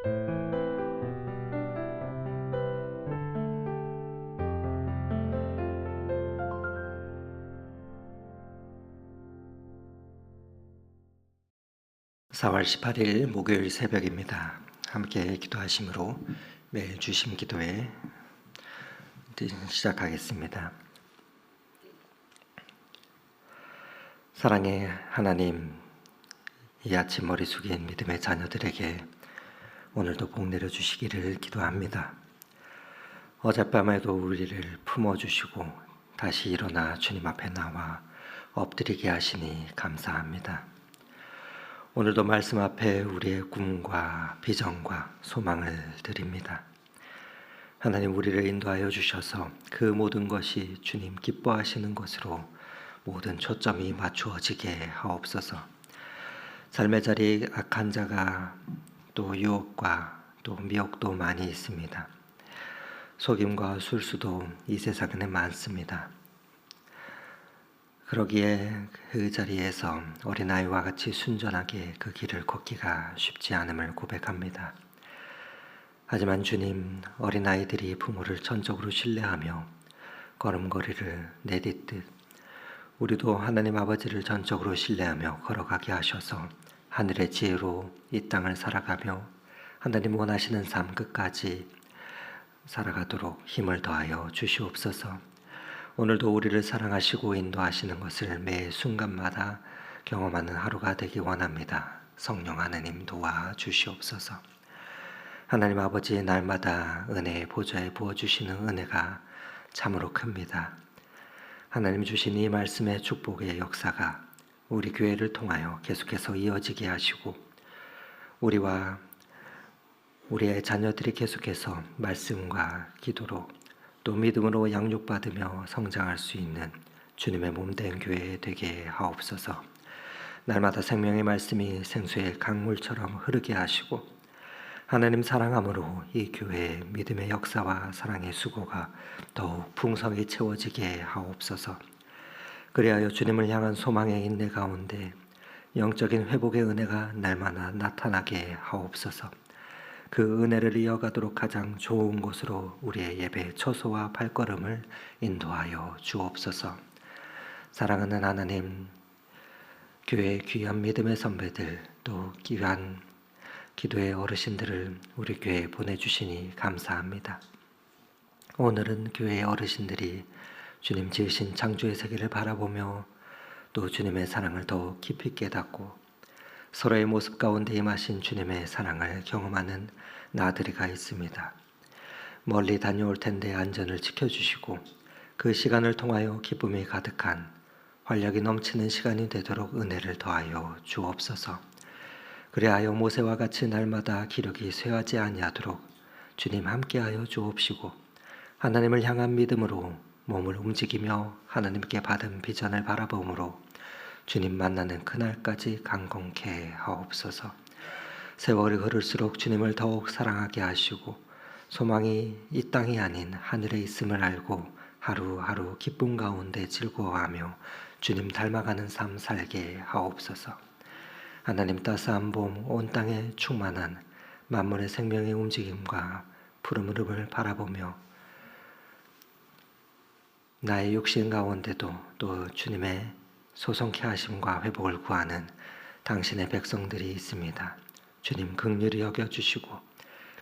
4월 18일 목요일 새벽입니다. 함께 기도하심으로 매일 주심 기도회 시작하겠습니다. 사랑의 하나님, 이 아침 머리 숙인 믿음의 자녀들에게 오늘도 복 내려주시기를 기도합니다. 어젯밤에도 우리를 품어주시고 다시 일어나 주님 앞에 나와 엎드리게 하시니 감사합니다. 오늘도 말씀 앞에 우리의 꿈과 비전과 소망을 드립니다. 하나님, 우리를 인도하여 주셔서 그 모든 것이 주님 기뻐하시는 것으로 모든 초점이 맞추어지게 하옵소서. 삶의 자리에 악한 자가 또 유혹과 또 미혹도 많이 있습니다. 속임과 술수도 이 세상에 많습니다. 그러기에 그 자리에서 어린아이와 같이 순전하게 그 길을 걷기가 쉽지 않음을 고백합니다. 하지만 주님, 어린아이들이 부모를 전적으로 신뢰하며 걸음걸이를 내딛듯 우리도 하나님 아버지를 전적으로 신뢰하며 걸어가게 하셔서 하늘의 지혜로 이 땅을 살아가며 하나님 원하시는 삶 끝까지 살아가도록 힘을 더하여 주시옵소서. 오늘도 우리를 사랑하시고 인도하시는 것을 매 순간마다 경험하는 하루가 되기 원합니다. 성령 하나님 도와주시옵소서. 하나님 아버지, 날마다 은혜의 보좌에 부어주시는 은혜가 참으로 큽니다. 하나님 주신 이 말씀의 축복의 역사가 우리 교회를 통하여 계속해서 이어지게 하시고 우리와 우리의 자녀들이 계속해서 말씀과 기도로 또 믿음으로 양육받으며 성장할 수 있는 주님의 몸된 교회 되게 하옵소서. 날마다 생명의 말씀이 생수의 강물처럼 흐르게 하시고 하나님 사랑함으로 이 교회의 믿음의 역사와 사랑의 수고가 더욱 풍성히 채워지게 하옵소서. 그리하여 주님을 향한 소망의 인내 가운데 영적인 회복의 은혜가 날마다 나타나게 하옵소서. 그 은혜를 이어가도록 가장 좋은 곳으로 우리의 예배 처소와 발걸음을 인도하여 주옵소서. 사랑하는 하나님, 교회의 귀한 믿음의 선배들 또 귀한 기도의 어르신들을 우리 교회에 보내주시니 감사합니다. 오늘은 교회의 어르신들이 주님 지으신 창조의 세계를 바라보며 또 주님의 사랑을 더욱 깊이 깨닫고 서로의 모습 가운데 임하신 주님의 사랑을 경험하는 나들이가 있습니다. 멀리 다녀올 텐데 안전을 지켜주시고 그 시간을 통하여 기쁨이 가득한 활력이 넘치는 시간이 되도록 은혜를 더하여 주옵소서. 그리하여 모세와 같이 날마다 기력이 쇠하지 아니하도록 주님 함께하여 주옵시고 하나님을 향한 믿음으로 몸을 움직이며 하나님께 받은 비전을 바라봄으로 주님 만나는 그날까지 강건케 하옵소서. 세월이 흐를수록 주님을 더욱 사랑하게 하시고 소망이 이 땅이 아닌 하늘에 있음을 알고 하루하루 기쁨 가운데 즐거워하며 주님 닮아가는 삶 살게 하옵소서. 하나님 따스한 봄 온 땅에 충만한 만물의 생명의 움직임과 푸른 흐름을 바라보며 나의 육신 가운데도 또 주님의 소송케 하심과 회복을 구하는 당신의 백성들이 있습니다. 주님 긍휼히 여겨주시고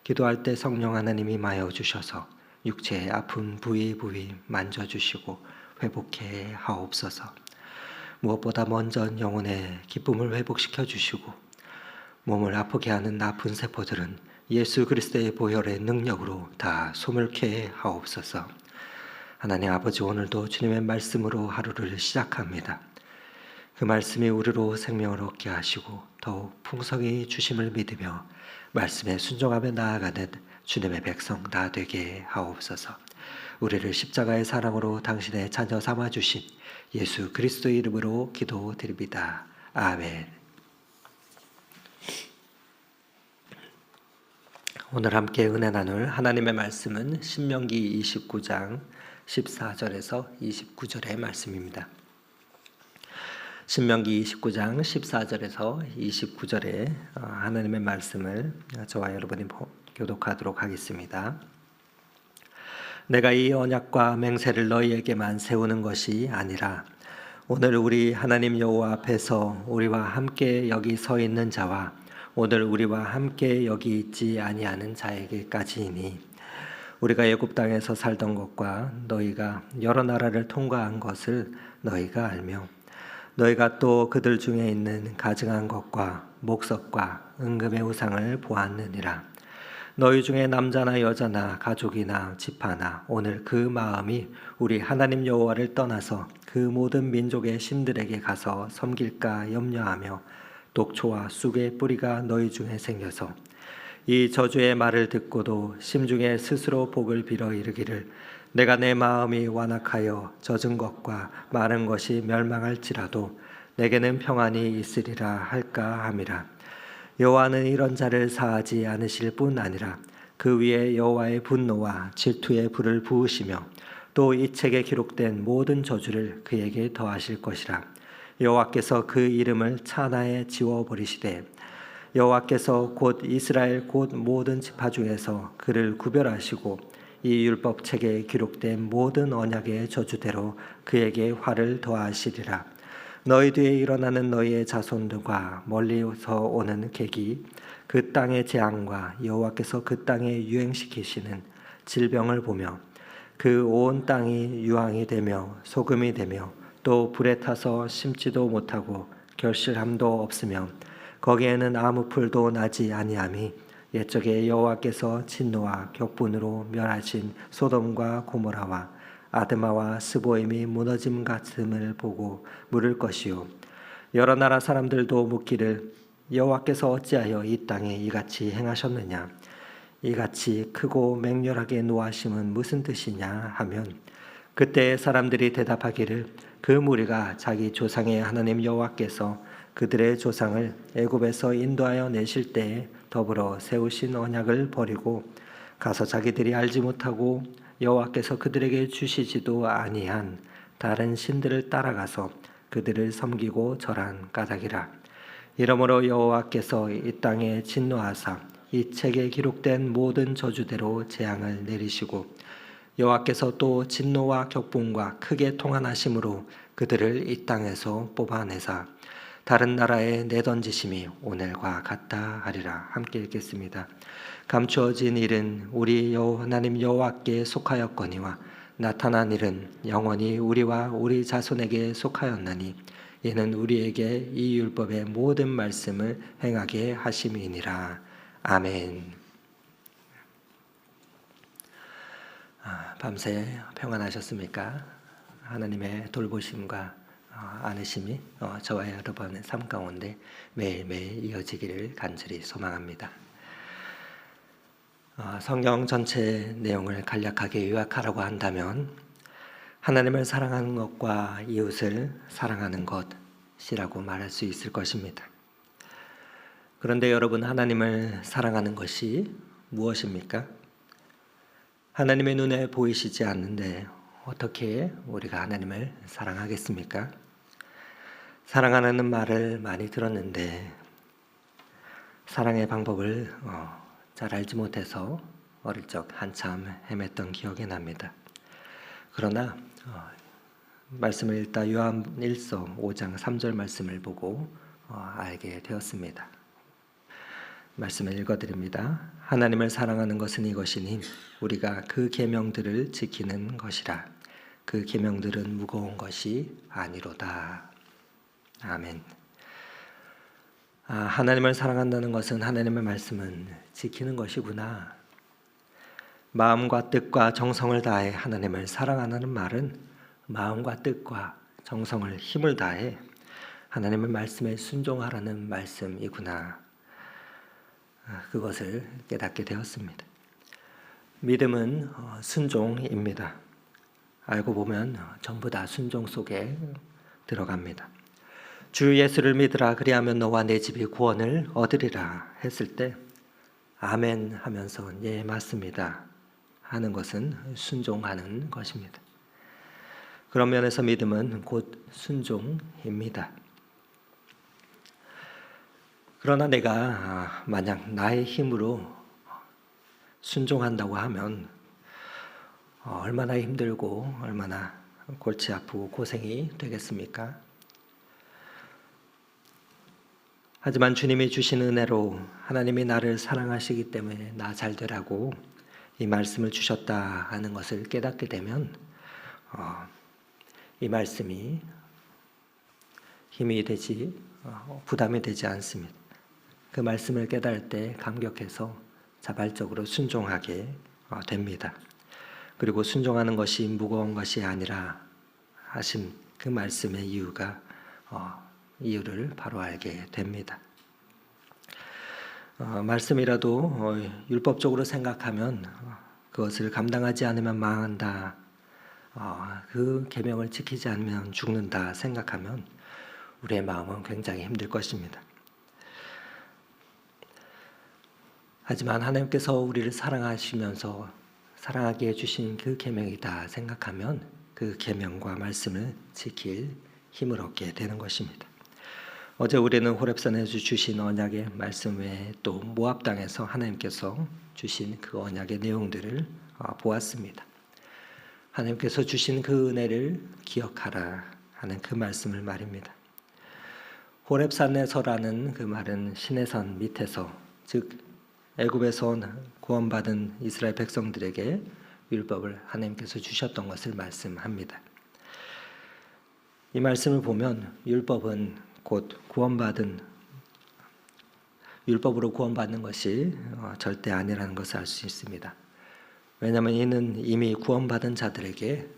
기도할 때 성령 하나님이 임하여 주셔서 육체의 아픈 부위 만져주시고 회복해 하옵소서. 무엇보다 먼저 영혼의 기쁨을 회복시켜 주시고 몸을 아프게 하는 나쁜 세포들은 예수 그리스도의 보혈의 능력으로 다 소멸케 하옵소서. 하나님 아버지, 오늘도 주님의 말씀으로 하루를 시작합니다. 그 말씀이 우리로 생명을 얻게 하시고 더욱 풍성히 주심을 믿으며 말씀에 순종하며 나아가는 주님의 백성 다 되게 하옵소서. 우리를 십자가의 사랑으로 당신의 자녀 삼아주신 예수 그리스도의 이름으로 기도드립니다. 아멘. 오늘 함께 은혜 나눌 하나님의 말씀은 신명기 29장 14절에서 29절의 말씀입니다. 신명기 29장 14절에서 29절에 하나님의 말씀을 저와 여러분이 교독하도록 하겠습니다. 내가 이 언약과 맹세를 너희에게만 세우는 것이 아니라 오늘 우리 하나님 여호와 앞에서 우리와 함께 여기 서 있는 자와 오늘 우리와 함께 여기 있지 아니하는 자에게까지이니 우리가 애굽 땅에서 살던 것과 너희가 여러 나라를 통과한 것을 너희가 알며 너희가 또 그들 중에 있는 가증한 것과 목석과 은금의 우상을 보았느니라. 너희 중에 남자나 여자나 가족이나 지파나 오늘 그 마음이 우리 하나님 여호와를 떠나서 그 모든 민족의 신들에게 가서 섬길까 염려하며 독초와 쑥의 뿌리가 너희 중에 생겨서 이 저주의 말을 듣고도 심중에 스스로 복을 빌어 이르기를 내가 내 마음이 완악하여 젖은 것과 마른 것이 멸망할지라도 내게는 평안이 있으리라 할까 함이라. 여호와는 이런 자를 사하지 않으실 뿐 아니라 그 위에 여호와의 분노와 질투의 불을 부으시며 또 이 책에 기록된 모든 저주를 그에게 더하실 것이라. 여호와께서 그 이름을 차나에 지워버리시되 여호와께서 곧 이스라엘 곧 모든 지파 중에서 그를 구별하시고 이 율법 책에 기록된 모든 언약의 저주대로 그에게 화를 더하시리라. 너희 뒤에 일어나는 너희의 자손들과 멀리서 오는 객이 그 땅의 재앙과 여호와께서 그 땅에 유행시키시는 질병을 보며 그 온 땅이 유황이 되며 소금이 되며 또 불에 타서 심지도 못하고 결실함도 없으며 거기에는 아무 풀도 나지 아니함이 옛적에 여호와께서 진노와 격분으로 멸하신 소돔과 고모라와 아드마와 스보임이 무너짐 같음을 보고 물을 것이요 여러 나라 사람들도 묻기를 여호와께서 어찌하여 이 땅에 이같이 행하셨느냐 이같이 크고 맹렬하게 노하심은 무슨 뜻이냐 하면 그때 사람들이 대답하기를 그 무리가 자기 조상의 하나님 여호와께서 그들의 조상을 애굽에서 인도하여 내실 때에 더불어 세우신 언약을 버리고 가서 자기들이 알지 못하고 여호와께서 그들에게 주시지도 아니한 다른 신들을 따라가서 그들을 섬기고 절한 까닭이라. 이러므로 여호와께서 이 땅에 진노하사 이 책에 기록된 모든 저주대로 재앙을 내리시고 여호와께서 또 진노와 격분과 크게 통한하심으로 그들을 이 땅에서 뽑아내사 다른 나라에 내던지심이 오늘과 같다 하리라. 함께 읽겠습니다. 감추어진 일은 우리 하나님 여호와께 속하였거니와 나타난 일은 영원히 우리와 우리 자손에게 속하였나니 이는 우리에게 이 율법의 모든 말씀을 행하게 하심이니라. 아멘. 밤새 평안하셨습니까? 하나님의 돌보심과 안으심이 저와 여러분의 삶 가운데 매일매일 이어지기를 간절히 소망합니다. 성경 전체 내용을 간략하게 요약하라고 한다면 하나님을 사랑하는 것과 이웃을 사랑하는 것이라고 말할 수 있을 것입니다. 그런데 여러분, 하나님을 사랑하는 것이 무엇입니까? 하나님의 눈에 보이시지 않는데 어떻게 우리가 하나님을 사랑하겠습니까? 사랑하는 말을 많이 들었는데 사랑의 방법을 잘 알지 못해서 어릴 적 한참 헤맸던 기억이 납니다. 그러나 말씀을 읽다 요한일서 5장 3절 말씀을 보고 알게 되었습니다. 말씀을 읽어드립니다. 하나님을 사랑하는 것은 이것이니 우리가 그 계명들을 지키는 것이라. 그 계명들은 무거운 것이 아니로다. 아멘. 하나님을 사랑한다는 것은 하나님의 말씀은 지키는 것이구나. 마음과 뜻과 정성을 다해 하나님을 사랑하는 말은 마음과 뜻과 정성을 힘을 다해 하나님의 말씀에 순종하라는 말씀이구나. 그것을 깨닫게 되었습니다. 믿음은 순종입니다. 알고 보면 전부 다 순종 속에 들어갑니다. 주 예수를 믿으라 그리하면 너와 내 집이 구원을 얻으리라 했을 때 아멘 하면서 예 맞습니다 하는 것은 순종하는 것입니다. 그런 면에서 믿음은 곧 순종입니다. 그러나 내가 만약 나의 힘으로 순종한다고 하면 얼마나 힘들고 얼마나 골치 아프고 고생이 되겠습니까? 하지만 주님이 주신 은혜로 하나님이 나를 사랑하시기 때문에 나 잘 되라고 이 말씀을 주셨다 하는 것을 깨닫게 되면 이 말씀이 힘이 되지 부담이 되지 않습니다. 그 말씀을 깨달을 때 감격해서 자발적으로 순종하게 됩니다. 그리고 순종하는 것이 무거운 것이 아니라 하신 그 말씀의 이유를 바로 알게 됩니다. 말씀이라도 율법적으로 생각하면 그것을 감당하지 않으면 망한다. 그 계명을 지키지 않으면 죽는다 생각하면 우리의 마음은 굉장히 힘들 것입니다. 하지만 하나님께서 우리를 사랑하시면서 사랑하게 해주신 그 계명이다 생각하면 그 계명과 말씀을 지킬 힘을 얻게 되는 것입니다. 어제 우리는 호렙산에서 주신 언약의 말씀 외에 또 모압 땅에서 하나님께서 주신 그 언약의 내용들을 보았습니다. 하나님께서 주신 그 은혜를 기억하라 하는 그 말씀을 말입니다. 호렙산에서라는 그 말은 시내산 밑에서, 즉 애굽에서 구원받은 이스라엘 백성들에게 율법을 하나님께서 주셨던 것을 말씀합니다. 이 말씀을 보면 율법은 곧 율법으로 구원받는 것이 절대 아니라는 것을 알 수 있습니다. 왜냐하면 이는 이미 구원받은 자들에게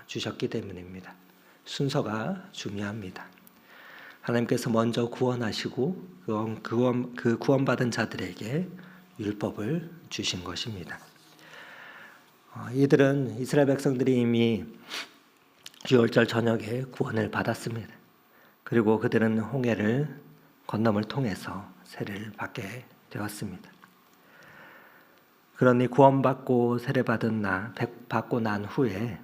주셨기 때문입니다. 순서가 중요합니다. 하나님께서 먼저 구원하시고 그 구원받은 자들에게 율법을 주신 것입니다. 이들은 이스라엘 백성들이 이미 유월절 저녁에 구원을 받았습니다. 그리고 그들은 홍해를 건너물 통해서 세례를 받게 되었습니다. 그러니 구원받고 세례받고 난 후에,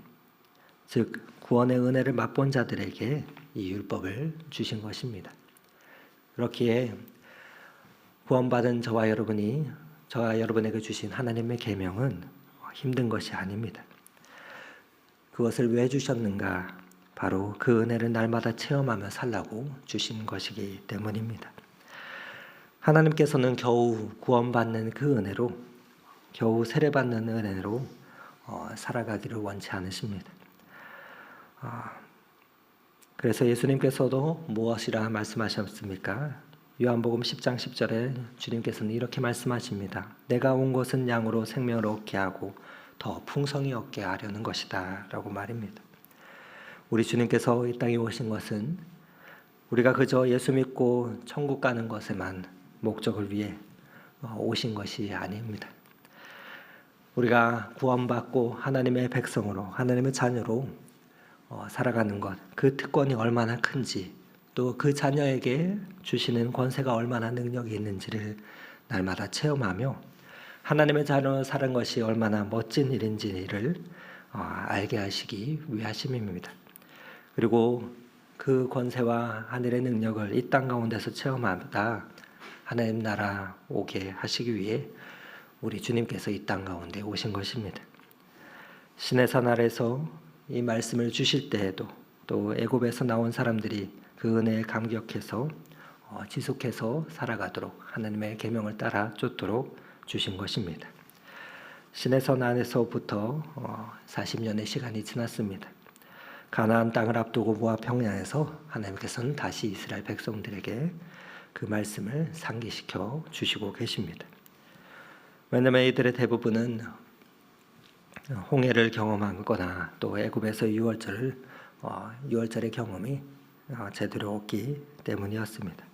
즉 구원의 은혜를 맛본 자들에게 이 율법을 주신 것입니다. 그렇기에 구원받은 저와 여러분에게 주신 하나님의 계명은 힘든 것이 아닙니다. 그것을 왜 주셨는가? 바로 그 은혜를 날마다 체험하며 살라고 주신 것이기 때문입니다. 하나님께서는 겨우 구원받는 그 은혜로, 겨우 세례받는 은혜로 살아가기를 원치 않으십니다. 그래서 예수님께서도 무엇이라 말씀하셨습니까? 요한복음 10장 10절에 주님께서는 이렇게 말씀하십니다. 내가 온 것은 양으로 생명을 얻게 하고 더 풍성히 얻게 하려는 것이다 라고 말입니다. 우리 주님께서 이 땅에 오신 것은 우리가 그저 예수 믿고 천국 가는 것에만 목적을 위해 오신 것이 아닙니다. 우리가 구원받고 하나님의 백성으로, 하나님의 자녀로 살아가는 것, 그 특권이 얼마나 큰지, 또 그 자녀에게 주시는 권세가 얼마나 능력이 있는지를 날마다 체험하며 하나님의 자녀로 사는 것이 얼마나 멋진 일인지를 알게 하시기 위하심입니다. 그리고 그 권세와 하늘의 능력을 이 땅 가운데서 체험하다 하나님 나라 오게 하시기 위해 우리 주님께서 이 땅 가운데 오신 것입니다. 시내산 아래서 이 말씀을 주실 때에도 또 애굽에서 나온 사람들이 그 은혜에 감격해서 지속해서 살아가도록 하나님의 계명을 따라 쫓도록 주신 것입니다. 시내산 안에서부터 40년의 시간이 지났습니다. 가나안 땅을 앞두고 모압 평야에서 하나님께서는 다시 이스라엘 백성들에게 그 말씀을 상기시켜 주시고 계십니다. 왜냐하면 이들의 대부분은 홍해를 경험하거나 또 애굽에서 유월절의 경험이 제대로 없기 때문이었습니다.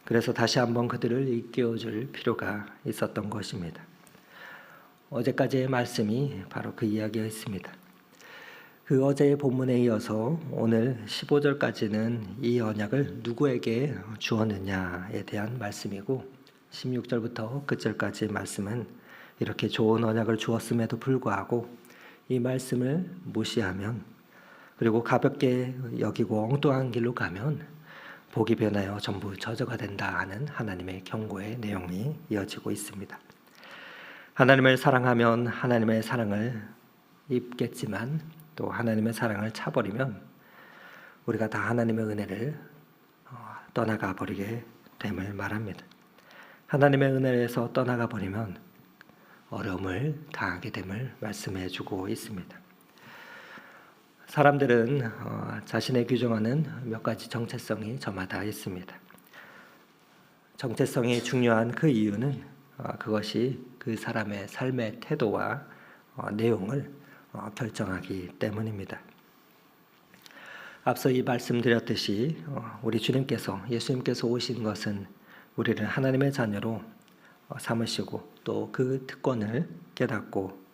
그래서 다시 한번 그들을 일깨워줄 필요가 있었던 것입니다. 어제까지의 말씀이 바로 그 이야기였습니다. 그 어제의 본문에 이어서 오늘 15절까지는 이 언약을 누구에게 주었느냐에 대한 말씀이고 16절부터 끝절까지의 말씀은 이렇게 좋은 언약을 주었음에도 불구하고 이 말씀을 무시하면, 그리고 가볍게 여기고 엉뚱한 길로 가면 복이 변하여 전부 저주가 된다 하는 하나님의 경고의 내용이 이어지고 있습니다. 하나님을 사랑하면 하나님의 사랑을 입겠지만 또 하나님의 사랑을 차버리면 우리가 다 하나님의 은혜를 떠나가 버리게 됨을 말합니다. 하나님의 은혜에서 떠나가 버리면 어려움을 당하게 됨을 말씀해 주고 있습니다. 사람들은 자신의 규정하는 몇 가지 정체성이 저마다 있습니다. 정체성이 중요한 그 이유는 그것이 그 사람의 삶의 태도와 내용을 결정하기 때문입니다. 앞서 이 말씀드렸듯이 우리 주님께서 예수님께서 오신 것은 우리를 하나님의 자녀로 삼으시고 또 그 특권을 깨닫고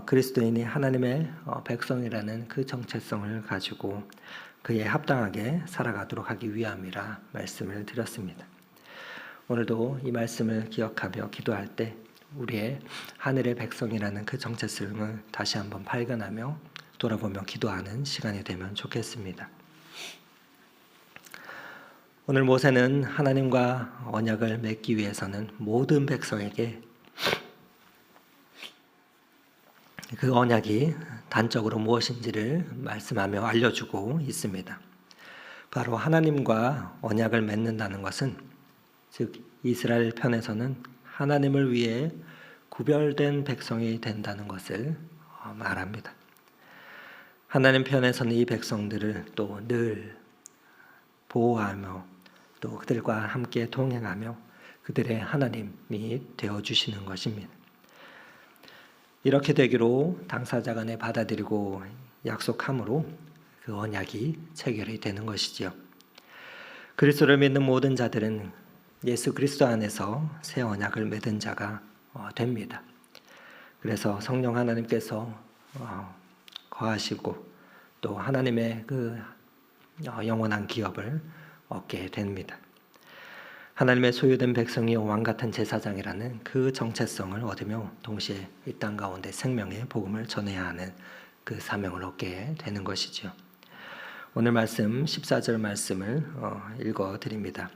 그리스도인이 하나님의 백성이라는 그 정체성을 가지고 그에 합당하게 살아가도록 하기 위함이라 말씀을 드렸습니다. 오늘도 이 말씀을 기억하며 기도할 때 우리의 하늘의 백성이라는 그 정체성을 다시 한번 발견하며 돌아보며 기도하는 시간이 되면 좋겠습니다. 오늘 모세는 하나님과 언약을 맺기 위해서는 모든 백성에게 그 언약이 단적으로 무엇인지를 말씀하며 알려주고 있습니다. 바로 하나님과 언약을 맺는다는 것은 즉 이스라엘 편에서는 하나님을 위해 구별된 백성이 된다는 것을 말합니다. 하나님 편에서는 이 백성들을 또 늘 보호하며 또 그들과 함께 동행하며 그들의 하나님이 되어주시는 것입니다. 이렇게 되기로 당사자 간에 받아들이고 약속함으로 그 언약이 체결이 되는 것이지요. 그리스도를 믿는 모든 자들은 예수 그리스도 안에서 새 언약을 맺은 자가 됩니다. 그래서 성령 하나님께서 거하시고 또 하나님의 그 영원한 기업을 얻게 됩니다. 하나님의 소유된 백성이 왕같은 제사장이라는 그 정체성을 얻으며 동시에 이 땅 가운데 생명의 복음을 전해야 하는 그 사명을 얻게 되는 것이죠. 오늘 말씀 14절 말씀을 읽어드립니다.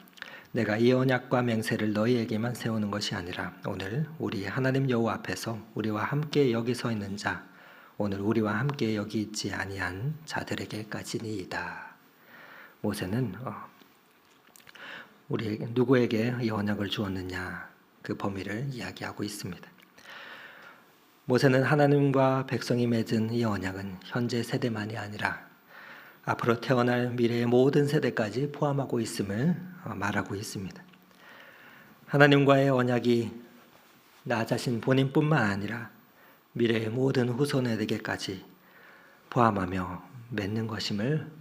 내가 이 언약과 맹세를 너희에게만 세우는 것이 아니라 오늘 우리 하나님 여호와 앞에서 우리와 함께 여기 서 있는 자 오늘 우리와 함께 여기 있지 아니한 자들에게까지니이다. 모세는 우리에게 누구에게 이 언약을 주었느냐 그 범위를 이야기하고 있습니다. 모세는 하나님과 백성이 맺은 이 언약은 현재 세대만이 아니라 앞으로 태어날 미래의 모든 세대까지 포함하고 있음을 말하고 있습니다. 하나님과의 언약이 나 자신 본인뿐만 아니라 미래의 모든 후손에게까지 포함하며 맺는 것임을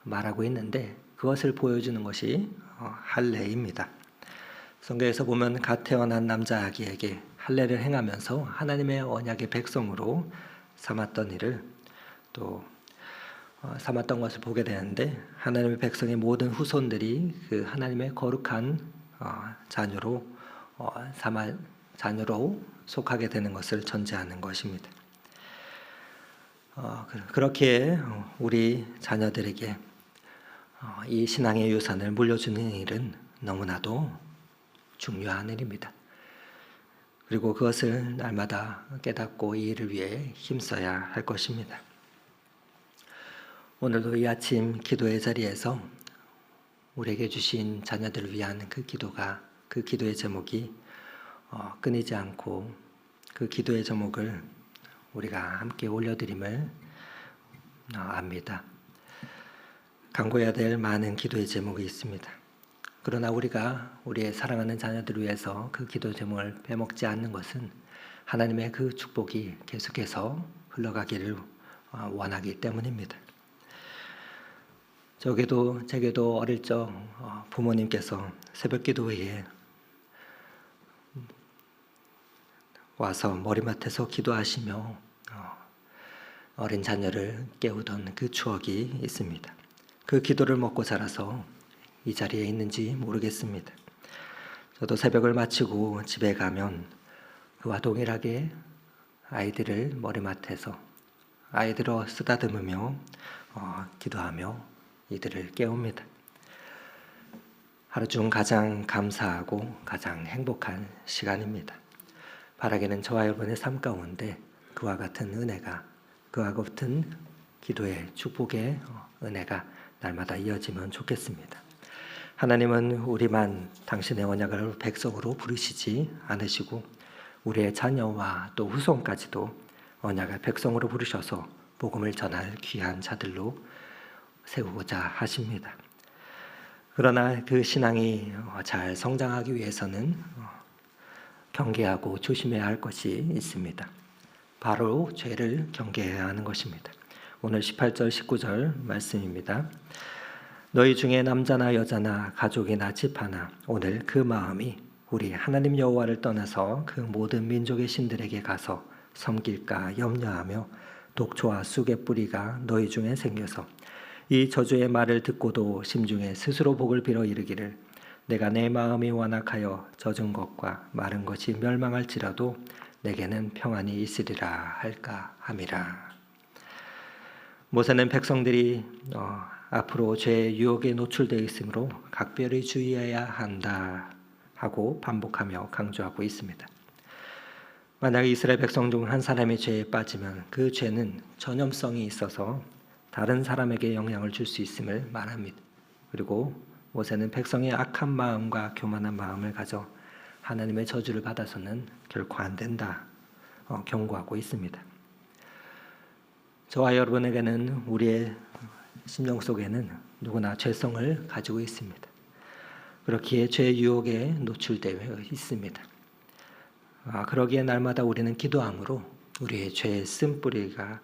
말하고 있는데 그것을 보여주는 것이 할례입니다. 성경에서 보면 갓 태어난 남자 아기에게 할례를 행하면서 하나님의 언약의 백성으로 삼았던 일을 또 삼았던 것을 보게 되는데 하나님의 백성의 모든 후손들이 그 하나님의 거룩한 자녀로 속하게 되는 것을 전제하는 것입니다. 그렇게 우리 자녀들에게 이 신앙의 유산을 물려주는 일은 너무나도 중요한 일입니다. 그리고 그것을 날마다 깨닫고 이 일을 위해 힘써야 할 것입니다. 오늘도 이 아침 기도의 자리에서 우리에게 주신 자녀들을 위한 그 기도의 제목이 끊이지 않고 그 기도의 제목을 우리가 함께 올려드림을 압니다. 간구해야 될 많은 기도의 제목이 있습니다. 그러나 우리가 우리의 사랑하는 자녀들을 위해서 그 기도 제목을 빼먹지 않는 것은 하나님의 그 축복이 계속해서 흘러가기를 원하기 때문입니다. 제게도 어릴 적 부모님께서 새벽 기도회에 와서 머리맡에서 기도하시며 어린 자녀를 깨우던 그 추억이 있습니다. 그 기도를 먹고 자라서 이 자리에 있는지 모르겠습니다. 저도 새벽을 마치고 집에 가면 그와 동일하게 아이들을 머리맡에서 아이들을 쓰다듬으며 기도하며 이들을 깨웁니다. 하루 중 가장 감사하고 가장 행복한 시간입니다. 바라기는 저와 여러분의 삶 가운데 그와 같은 은혜가, 그와 같은 기도의 축복의 은혜가 날마다 이어지면 좋겠습니다. 하나님은 우리만 당신의 언약을 백성으로 부르시지 않으시고 우리의 자녀와 또 후손까지도 언약을 백성으로 부르셔서 복음을 전할 귀한 자들로 세우고자 하십니다. 그러나 그 신앙이 잘 성장하기 위해서는 경계하고 조심해야 할 것이 있습니다. 바로 죄를 경계해야 하는 것입니다. 오늘 18절 19절 말씀입니다. 너희 중에 남자나 여자나 가족이나 집 하나 오늘 그 마음이 우리 하나님 여호와를 떠나서 그 모든 민족의 신들에게 가서 섬길까 염려하며 독초와 쑥의 뿌리가 너희 중에 생겨서 이 저주의 말을 듣고도 심중에 스스로 복을 빌어 이르기를 내가 내 마음이 완악하여 젖은 것과 마른 것이 멸망할지라도 내게는 평안이 있으리라 할까 함이라. 모세는 백성들이 앞으로 죄의 유혹에 노출되어 있으므로 각별히 주의해야 한다 하고 반복하며 강조하고 있습니다. 만약 이스라엘 백성 중 한 사람이 죄에 빠지면 그 죄는 전염성이 있어서 다른 사람에게 영향을 줄 수 있음을 말합니다. 그리고 모세는 백성의 악한 마음과 교만한 마음을 가져 하나님의 저주를 받아서는 결코 안 된다 경고하고 있습니다. 저와 여러분에게는 우리의 심령 속에는 누구나 죄성을 가지고 있습니다. 그렇기에 죄의 유혹에 노출되어 있습니다. 그러기에 날마다 우리는 기도함으로 우리의 죄의 쓴뿌리를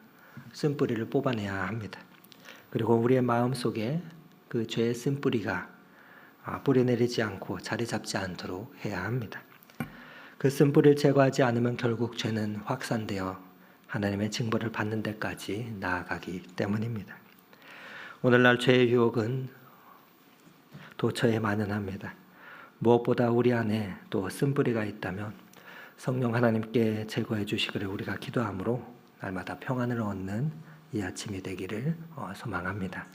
뽑아내야 합니다. 그리고 우리의 마음 속에 그 죄의 쓴뿌리가 뿌리내리지 않고 자리 잡지 않도록 해야 합니다. 그 쓴뿌리를 제거하지 않으면 결국 죄는 확산되어 하나님의 징벌을 받는 데까지 나아가기 때문입니다. 오늘날 죄의 유혹은 도처에 만연합니다. 무엇보다 우리 안에 또 쓴뿌리가 있다면 성령 하나님께 제거해 주시기를 우리가 기도함으로 날마다 평안을 얻는 이 아침이 되기를 소망합니다.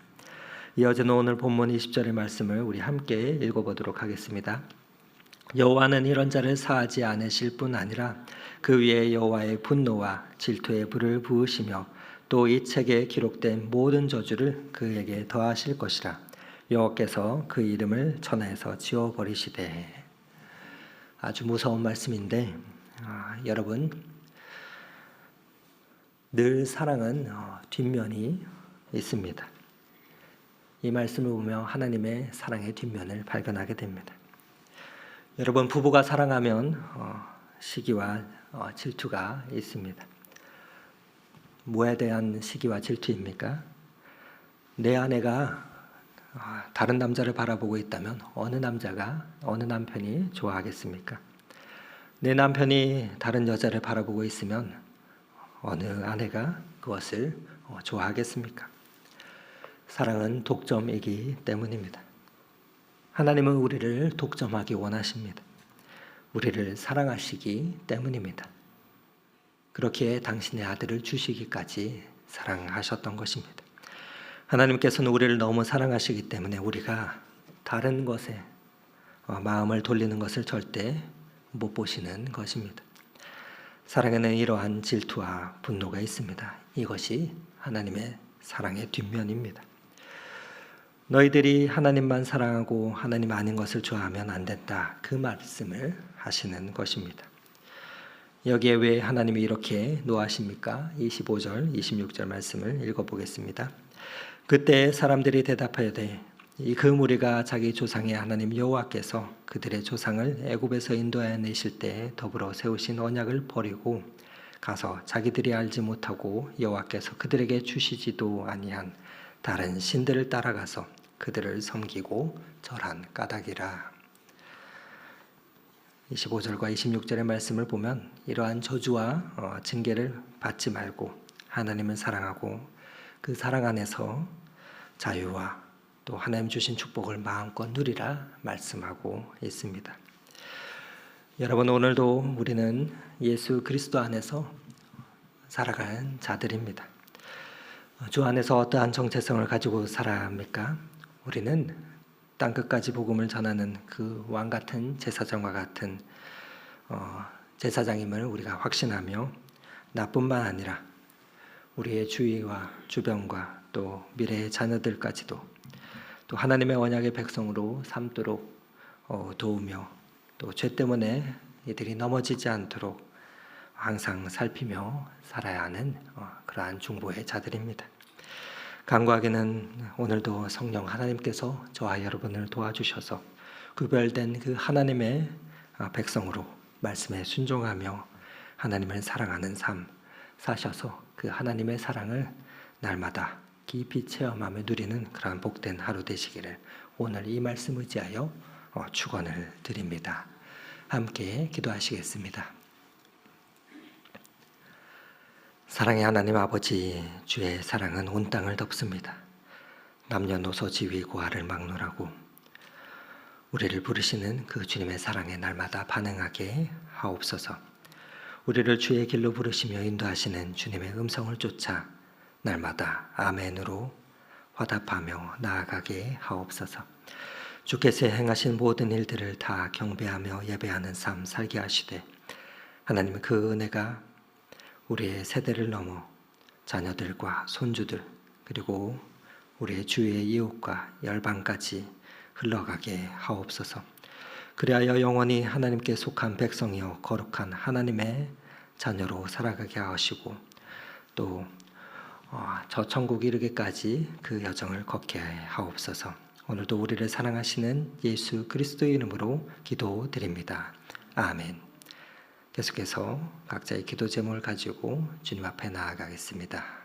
이어지는 오늘 본문 20절의 말씀을 우리 함께 읽어보도록 하겠습니다. 여호와는 이런 자를 사하지 않으실 뿐 아니라 그 위에 여호와의 분노와 질투의 불을 부으시며 또 이 책에 기록된 모든 저주를 그에게 더하실 것이라. 여호와께서 그 이름을 천하에서 지워버리시되. 아주 무서운 말씀인데 여러분 늘 사랑은 뒷면이 있습니다. 이 말씀을 보며 하나님의 사랑의 뒷면을 발견하게 됩니다. 여러분 부부가 사랑하면 시기와 질투가 있습니다. 뭐에 대한 시기와 질투입니까? 내 아내가 다른 남자를 바라보고 있다면 어느 남편이 좋아하겠습니까? 내 남편이 다른 여자를 바라보고 있으면 어느 아내가 그것을 좋아하겠습니까? 사랑은 독점이기 때문입니다. 하나님은 우리를 독점하기 원하십니다. 우리를 사랑하시기 때문입니다. 그렇기에 당신의 아들을 주시기까지 사랑하셨던 것입니다. 하나님께서는 우리를 너무 사랑하시기 때문에 우리가 다른 것에 마음을 돌리는 것을 절대 못 보시는 것입니다. 사랑에는 이러한 질투와 분노가 있습니다. 이것이 하나님의 사랑의 뒷면입니다. 너희들이 하나님만 사랑하고 하나님 아닌 것을 좋아하면 안 된다. 그 말씀을 하시는 것입니다. 여기에 왜 하나님이 이렇게 노하십니까? 25절, 26절 말씀을 읽어보겠습니다. 그때 사람들이 대답하여되 그 무리가 자기 조상의 하나님 여호와께서 그들의 조상을 애굽에서 인도하여 내실 때 더불어 세우신 언약을 버리고 가서 자기들이 알지 못하고 여호와께서 그들에게 주시지도 아니한 다른 신들을 따라가서 그들을 섬기고 절한 까닭이라. 25절과 26절의 말씀을 보면 이러한 저주와 징계를 받지 말고 하나님을 사랑하고 그 사랑 안에서 자유와 또 하나님 주신 축복을 마음껏 누리라 말씀하고 있습니다. 여러분 오늘도 우리는 예수 그리스도 안에서 살아가는 자들입니다. 주 안에서 어떠한 정체성을 가지고 살아갑니까? 우리는 땅끝까지 복음을 전하는 그 왕 같은 제사장과 같은 제사장임을 우리가 확신하며 나뿐만 아니라 우리의 주위와 주변과 또 미래의 자녀들까지도 또 하나님의 언약의 백성으로 삼도록 도우며 또 죄 때문에 이들이 넘어지지 않도록 항상 살피며 살아야 하는 그러한 중보의 자들입니다. 간구하기는 오늘도 성령 하나님께서 저와 여러분을 도와주셔서 구별된 그 하나님의 백성으로 말씀에 순종하며 하나님을 사랑하는 삶 사셔서 그 하나님의 사랑을 날마다 깊이 체험하며 누리는 그러한 복된 하루 되시기를 오늘 이 말씀 의지하여 축원을 드립니다. 함께 기도하시겠습니다. 사랑의 하나님 아버지, 주의 사랑은 온 땅을 덮습니다. 남녀노소 지위 고하를 막론하고 우리를 부르시는 그 주님의 사랑에 날마다 반응하게 하옵소서. 우리를 주의 길로 부르시며 인도하시는 주님의 음성을 쫓아 날마다 아멘으로 화답하며 나아가게 하옵소서. 주께서 행하신 모든 일들을 다 경배하며 예배하는 삶 살게 하시되 하나님 그 은혜가 우리의 세대를 넘어 자녀들과 손주들 그리고 우리의 주위의 이웃과 열방까지 흘러가게 하옵소서. 그리하여 영원히 하나님께 속한 백성이요 거룩한 하나님의 자녀로 살아가게 하시고 또 저 천국 이르기까지 그 여정을 걷게 하옵소서. 오늘도 우리를 사랑하시는 예수 그리스도의 이름으로 기도드립니다. 아멘. 계속해서 각자의 기도 제목을 가지고 주님 앞에 나아가겠습니다.